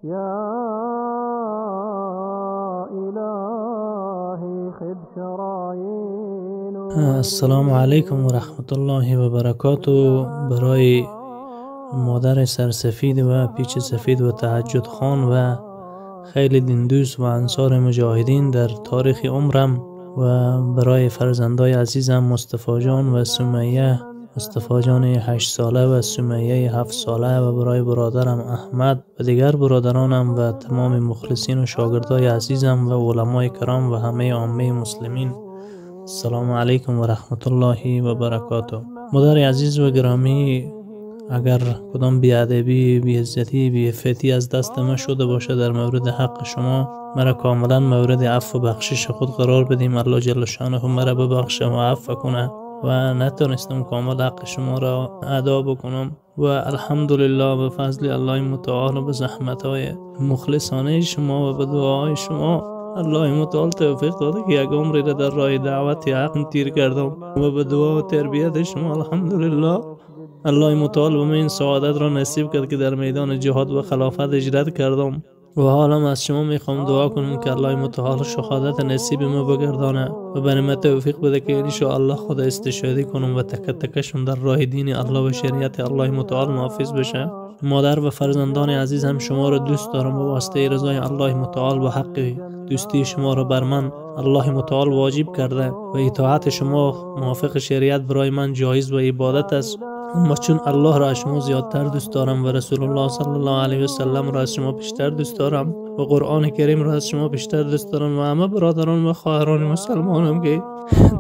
يا إلهي خذ شرايين السلام علیکم و رحمت الله و برکاته. برای مادر سرسفید و پیچ سفید و تهجد خان و خیلی دیندوس و انصار مجاهدین در تاریخ عمرم و برای فرزندای عزیزم مصطفی جان و سمیه، مصطفی جان 8 ساله و سمیه 7 ساله و برای برادرم احمد و دیگر برادرانم و تمام مخلصین و شاگردای عزیزم و علمای کرام و همه عامه مسلمین. السلام علیکم و رحمت الله و برکاته. مادر عزیز و گرامی، اگر کدام بیادبی، بیعزتی، بیعفتی از دست ما شده باشه در مورد حق شما، مرا کاملا مورد عفو و بخشش خود قرار بدیم. الله جل شانه مرا ببخشه و عفو کنه و نتونستم کامل حق شما را ادا بکنم و الحمدلله به فضل الله متعال و به زحمت‌های مخلصانه شما و به دعاهای شما الله متعال توفیق داده که یک عمری را در راه دعوت حق تیر کردم و به دعا و تربیت شما الحمدلله الله متعال به من این سعادت را نصیب کرد که در میدان جهاد و خلافت هجرت کردم و حالا از شما میخوام دعا کنم که الله متعال شهادت نصیب ما بگردانه و به من توفیق بده که ان شاء الله خود استشهادی کنم و تک تکشون در راه دین الله و شریعت الله متعال محافظ بشه. مادر و فرزندان عزیز هم شما را دوست دارم و واسطه رضای الله متعال و حق دوستی شما را بر من الله متعال واجب کرده و اطاعت شما موافق شریعت برای من جایز و عبادت است. اما چون الله را از شما زیادتر دوست دارم و رسول الله صلی الله علیه و سلم را از شما بیشتر دوست دارم و قرآن کریم را از شما بیشتر دوست دارم و همه برادران و خواهران مسلمانم که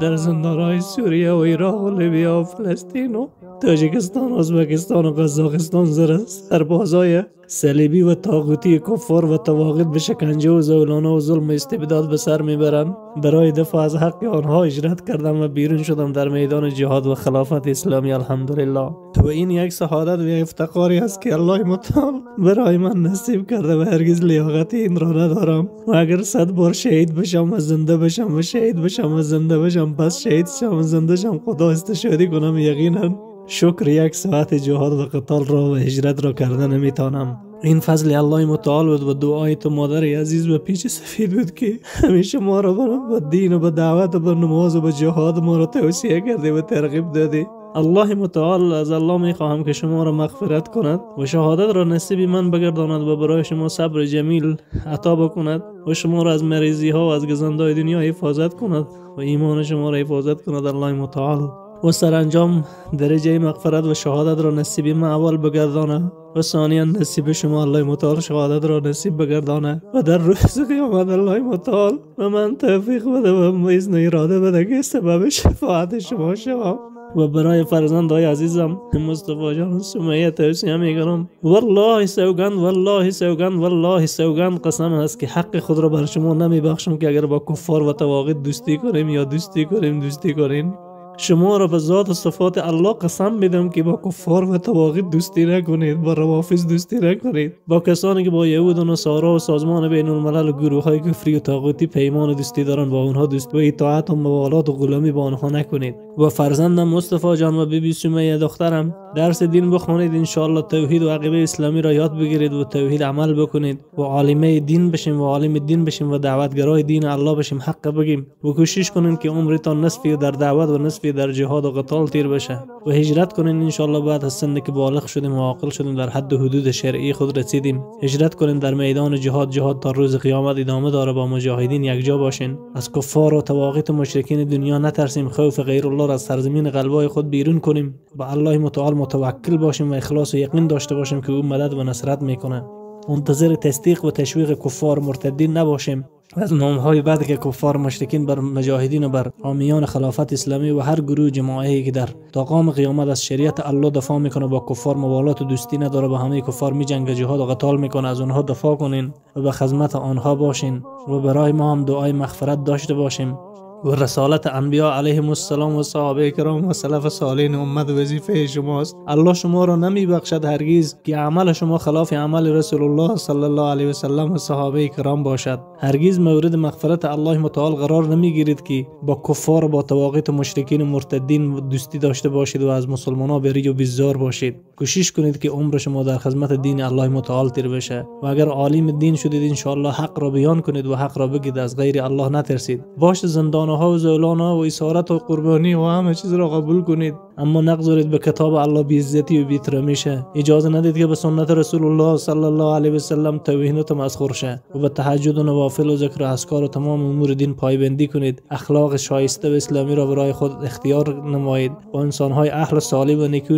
در زندانهای سوریه و عراق و لیبیا و فلسطین و تاجیکستان و ازبکستان و قزاقستان سربازای صلیبی و طاغوتی کفار و طواغیت به شکنجه و زولانه و ظلم و استبداد به سر میبرند، برای دفاع از حق آنها هجرت کردم و بیرون شدم در میدان جهاد و خلافت اسلامی الحمدلله. و این یک سعادت و یک افتخاری است که الله متعال برای من نصیب کرده و هرگز لیاقت این را ندارم و اگر 100 بار شهید بشم و زنده بشم و شهید بشم و زنده بشم پس شهید شم و زنده شم خدا استشهادی کنم، یقینا شکر یک ساعت جهاد و قتال را و هجرت را کرده نمیتانم. این فضل الله متعال بود و دعای تو مادر عزیز و پیچ سفید بود که همیشه ما را به دین و به دعوت و به نماز و به جهاد ما را توصیه کرده و ترغیب داده. الله متعال از الله میخواهم که شما را مغفرت کند و شهادت را نصیب من بگرداند و برای شما صبر جمیل عطا بکند و شما را از مریضی ها و از گزندهای دنیا حفاظت کند و ایمان شما را حفاظت کند الله متعال و سرانجام درجه مغفرت و شهادت را نصیب من اول بگردانه و ثانیا نصیب شما الله متعال شهادت را نصیب بگردانه و در روز قیامت الله متعال و من توفیق بده و اذن اراده بده که سبب شفاعت شما شوم. و برای فرزندای عزیزم مصطفی جان سمیه توصیه میکنم والله سوگند والله سوگند والله سوگند قسم است که حق خود را بر شما نمیبخشم که اگر با کفار و طواغیت دوستی کنیم یا دوستی کنین. شما را به ذات و صفات الله قسم میدم که با کفار و طواغیت دوستی نکنید، با روافض دوستی نکنید، با کسانی که با یهود و نصارا و سازمان بین الملل و گروه های کفری و طاغوتی پیمان دوستی دارن با اونها دوستی و اطاعت و موالات و غلامی با آنها نکنید. و فرزندم مصطفی جان و بیبی سمیه دخترم درس دین بخونید، ان شاء الله توحید و عقیده اسلامی را یاد بگیرید و توحید عمل بکنید و عالمه دین بشیم و عالم دین بشیم و دعوتگرای دین الله بشیم، حق بگیم و کوشش کنین که عمرتان نصفی در دعوت و نصفی در جهاد و قتال تیر بشه و هجرت کنین. ان شاء الله بعد از سنی که بالغ شدیم و عاقل شدیم در حد و حدود شرعی خود رسیدیم، هجرت کنین در میدان جهاد تا روز قیامت ادامه داره، با مجاهدین یکجا باشین، از کفار و طواغیت و مشرکین دنیا نترسیم، خوف غیر الله را از سرزمین قلبای خود بیرون کنیم، با الله متعال متوکل باشیم و اخلاص و یقین داشته باشیم که او مدد و نصرت میکنه. منتظر تصدیق و تشویق کفار مرتدین نباشیم از نامهای بعد که کفار مشرکین بر مجاهدین و بر حامیان خلافت اسلامی و هر گروه جماعی که در تا قیام قیامت از شریعت الله دفاع میکنه با کفار موالات و دوستی نداره، با همه کفار میجنگه، جهاد و قتال میکنه، از اونها دفاع کنین و به خدمت آنها باشین و برای ما هم دعای مغفرت داشته باشیم و رسالت انبیاء علیهم السلام و صحابه کرام و سلف صالحین امت وظیفه شماست. الله شما را نمی بخشد هرگز که عمل شما خلاف عمل رسول الله صلی الله علیه و سلم و صحابه کرام باشد. هرگز مورد مغفرت الله متعال قرار نمی گیرید که با کفار و با طواغیت و مشرکین و مرتدین دوستی داشته باشید و از مسلمانان بری و بیزار باشید. کوشش کنید که عمر شما در خدمت دین الله متعال تیر بشه و اگر عالم دین شدید ان شاء الله حق را بیان کنید و حق را بگید، از غیر الله نترسید. باش زندانها و زولانها و اسارت و قربانی و همه چیز را قبول کنید، اما نگذارید به کتاب الله بی عزتی و بی احترامی شه. اجازه ندید که به سنت رسول الله صلی الله علیه و سلم توهین و تمسخر شه و به تهجد و نوافل و ذکر و اذکار و تمام امور دین پایبندی کنید. اخلاق شایسته و اسلامی را برای خود اختیار نمایید. با انسان‌های اهل صالح و نیکو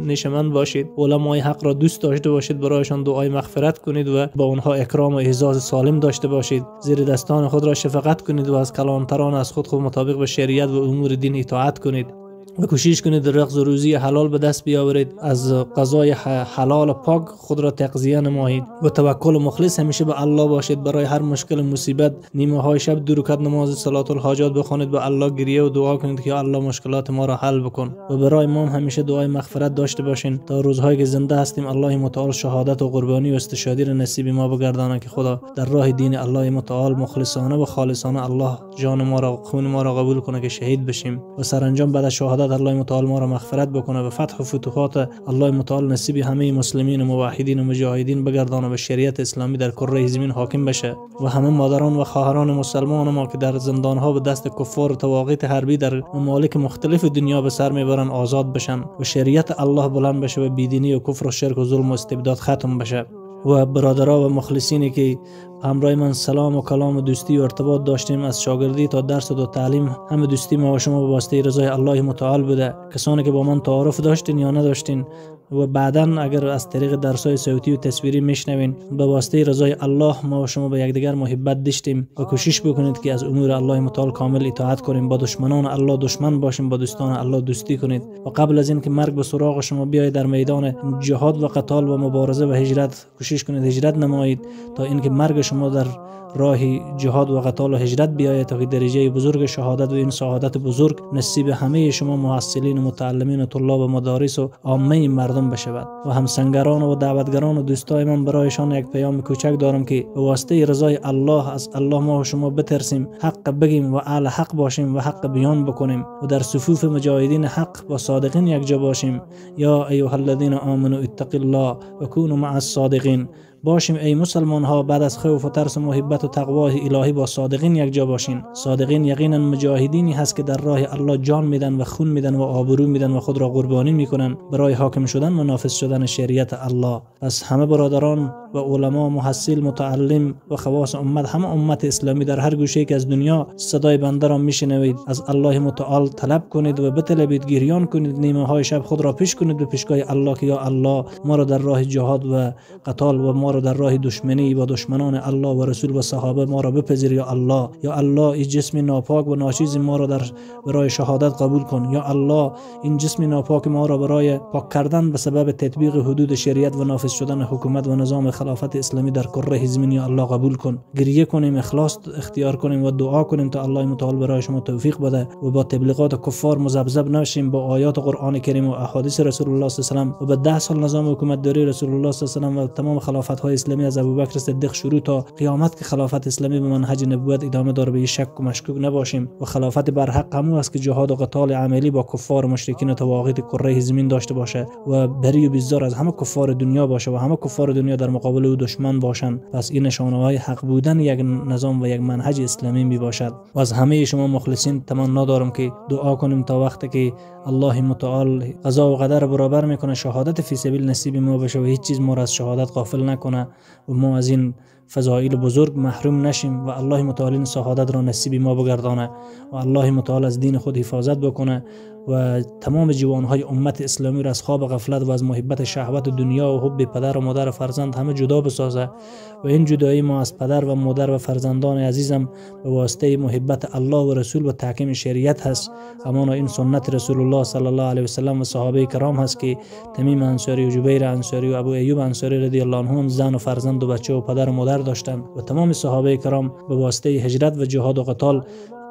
نشمن باشید. علمای حق را دوست داشته باشید، برایشان دعای مغفرت کنید و با آنها اکرام و اعزاز سالم داشته باشید. زیر دستان خود را شفقت کنید و از کلانتران از خود مطابق به شریعت و امور دین اطاعت کنید. و کوشش کنید رزق و روزی حلال به دست بیاورید. از غذای حلال و پاک خود را تغذیه نمایید و توکل و مخلص همیشه به الله باشید. برای هر مشکل مصیبت نیمه های شب 2 رکعت نماز صلات الحاجات بخوانید، به الله گریه و دعا کنید که یا الله مشکلات ما را حل بکن. و برای ما همیشه دعای مغفرت داشته باشین تا روزهایی که زنده هستیم الله متعال شهادت و قربانی و استشهادی را نصیب ما بگردانه که خدا در راه دین الله متعال مخلصانه و خالصانه الله جان ما را خون ما را قبول کنه که شهید بشیم و سرانجام بعد از شهادت الله متعال ما را مغفرت بکنه و فتح و فتوحات الله متعال نصیب همه مسلمین و موحدین و مجاهدین بگردانه و شریعت اسلامی در کره زمین حاکم بشه و همه مادران و خواهران مسلمان ما که در زندانها به دست کفار و طواغیت حربی در ممالک مختلف دنیا به سر میبرن آزاد بشن و شریعت الله بلند بشه و بیدینی و کفر و شرک و ظلم و استبداد ختم بشه. و برادرها و مخلصینی که همراه من سلام و کلام و دوستی و ارتباط داشتیم از شاگردی تا درس و تعلیم، همه دوستی ما و شما به واسطه رضای الله متعال بوده. کسانی که با من تعارف داشتین یا نداشتین و بعداً اگر از طریق درس‌های صوتی و تصویری میشنوین، به واسطه رضای الله ما و شما به یکدیگر محبت داشتیم و کوشش بکنید که از امور الله متعال کامل اطاعت کنیم. با دشمنان الله دشمن باشیم، با دوستان الله دوستی کنید و قبل از این که مرگ به سراغ شما بیاید در میدان جهاد و قتال و مبارزه و هجرت کوشش کنید هجرت نمایید تا اینکه مرگ شما در راه جهاد و قتال و هجرت بیاید تا که درجه بزرگ شهادت و این شهادت بزرگ نصیب همه شما محصلین و متعلمین و طلاب و مدارس و عامه مردم بشود. و همسنگران و دعوتگران و دوستای من برایشان یک پیام کوچک دارم که به واسطه رضای الله از الله ما و شما بترسیم، حق بگیم و اهل حق باشیم و حق بیان بکنیم و در صفوف مجاهدین حق و صادقین یکجا باشیم. یا ایها الذین آمنوا اتقوا الله و کونوا مع الصادقین. باشیم ای مسلمان ها بعد از خوف و ترس و محبت و تقوای الهی با صادقین یکجا باشین. صادقین یقینا مجاهدینی هست که در راه الله جان میدن و خون میدن و آبرو میدن و خود را قربانی میکنن برای حاکم شدن و نافذ شدن شریعت الله. پس همه برادران و علما، محصل، متعلم و خواص امت، همه امت اسلامی در هر گوشه که از دنیا صدای بنده را میشنوید، از الله متعال طلب کنید و بطلبید، گریان کنید، نیمه های شب خود را پیش کنید به پیشگاه الله که یا الله ما را در راه جهاد و قتال و ما را در راه دشمنی با دشمنان الله و رسول و صحابه ما را بپذیر یا الله. یا الله این جسم ناپاک و ناچیز ما را برای شهادت قبول کن. یا الله این جسم ناپاک ما را برای پاک کردن به سبب تطبیق حدود شریعت و نافذ شدن حکومت و نظام خلافت اسلامی در کره زمین یا الله قبول کن. گریه کنیم، اخلاص اختیار کنیم و دعا کنیم تا الله متعال برای شما توفیق بده و با تبلیغات کفار مذبذب نشیم، با آیات قرآن کریم و احادیث رسول الله صلی الله علیه و آله و به 10 سال نظام حکومت داری رسول الله صلی الله علیه و آله و تمام خلافت های اسلامی از ابوبکر صدیق شروع تا قیامت که خلافت اسلامی به منهج نبوت ادامه داره، به شک و مشکوک نباشیم و خلافت بر حق همو است که جهاد و قتال عملی با کفار و مشرکین و طواغیت کره زمین داشته باشه و بری و بیزار از همه کفار دنیا باشه و همه کفار دنیا در مقابل او دشمن باشن. پس این نشانه های حق بودن یک نظام و یک منهج اسلامی می باشد. و از همه شما مخلصین تمنا دارم که دعا کنیم تا وقتی که الله متعال قضا و قدر برابر میکنه شهادت فی سبیل نصیب ما بشه و هیچ چیز ما را از شهادت غافل نکنه و ما از این فضائل بزرگ محروم نشیم و الله متعال این شهادت را نصیب ما بگردانه و الله متعال از دین خود حفاظت بکنه و تمام جوانهای امت اسلامی را از خواب غفلت و از محبت شهوت دنیا و حب پدر و مادر و فرزند همه جدا بسازه و این جدایی ما از پدر و مادر و فرزندان عزیزم به واسطه محبت الله و رسول و تحکیم شریعت هست. همانا این سنت رسول الله صلی الله علیه و سلم و صحابه کرام هست که تمیم انصاری و جبیر انصاری و ابو ایوب انصاری رضی الله عنهم زن و فرزند و بچه و پدر و مادر داشتند و تمام صحابه کرام به واسطه هجرت و جهاد و قتال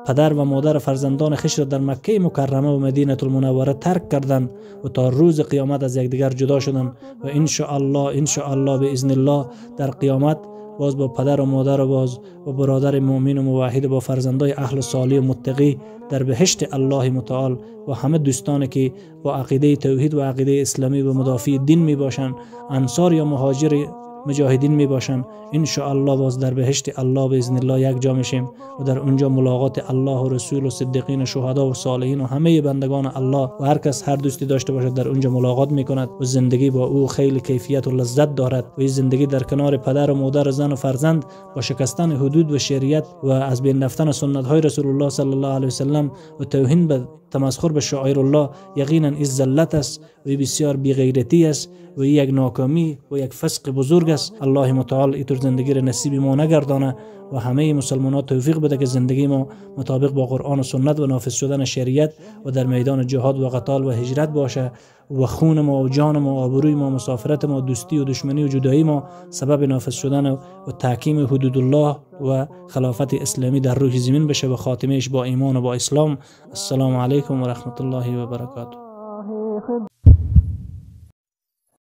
پدر و مادر فرزندان خویش را در مکه مکرمه و مدینه المنوره ترک کردند و تا روز قیامت از یکدیگر جدا شدند و ان شاء الله باذن الله در قیامت باز با پدر و مادر و باز و برادر مؤمن و موحد و با فرزندای اهل صالح و متقی در بهشت الله متعال و همه دوستانی که با عقیده توحید و عقیده اسلامی و مدافع دین می باشند، انصار یا مهاجر مجاهدین می باشند، ان شاء الله باز در بهشت الله باذن الله یک جا میشیم و در اونجا ملاقات الله و رسول و صدیقین و شهدا و صالحین و همه بندگان الله و هر کس هر دوستی داشته باشد در اونجا ملاقات میکند و زندگی با او خیلی کیفیت و لذت دارد و این زندگی در کنار پدر و مادر و زن و فرزند با شکستن حدود و شریعت و از بین رفتن سنت های رسول الله صلی الله علیه و سلم و توهین به تمسخر به شعائر الله یقینا این ذلت است و بسیار بی‌غیرتی است و یک ناکامی و یک فسق بزرگ است. الله متعال اینطور زندگی را نصیب ما نگردانه و همه مسلمانان توفیق بده که زندگی ما مطابق با قرآن و سنت و نافذ شدن شریعت و در میدان جهاد و قتال و هجرت باشه و خون ما و جان ما و آبروی ما، مسافرت ما، دوستی و دشمنی و جدایی ما سبب نافذ شدن و تحکیم حدود الله و خلافت اسلامی در روی زمین بشه و خاتمهش با ایمان و با اسلام. السلام علیکم و رحمت الله و برکاته.